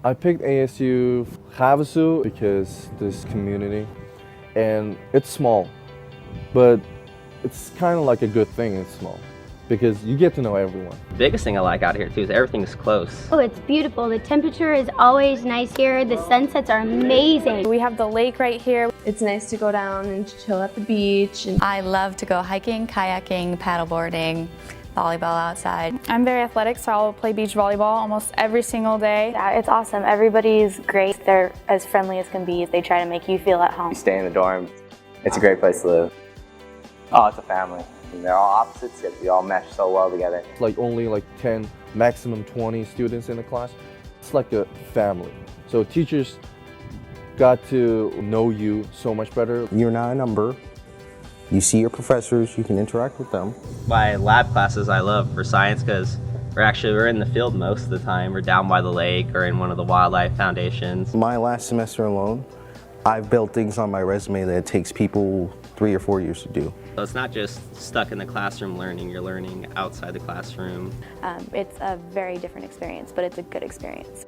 I picked ASU Havasu because this community, and it's small, but it's kind of like a good thing it's small because you get to know everyone. The biggest thing I like out here too is everything's close. Oh, it's beautiful. The temperature is always nice here. The sunsets are amazing. We have the lake right here. It's nice to go down and chill at the beach. I love to go hiking, kayaking, paddleboarding, volleyball outside. I'm very athletic, so I'll play beach volleyball almost every single day. Yeah, it's awesome. Everybody's great. They're as friendly as can be. They try to make you feel at home. You stay in the dorm. It's a great place to live. Oh, it's a family. And they're all opposites, yet we all mesh so well together. Like only like 10, maximum 20 students in the class. It's like a family. So teachers got to know you so much better. You're not a number. You see your professors, you can interact with them. My lab classes I love for science because we're in the field most of the time. We're down by the lake or in one of the wildlife foundations. My last semester alone, I've built things on my resume that it takes people 3 or 4 years to do. So it's not just stuck in the classroom learning, you're learning outside the classroom. It's a very different experience, but it's a good experience.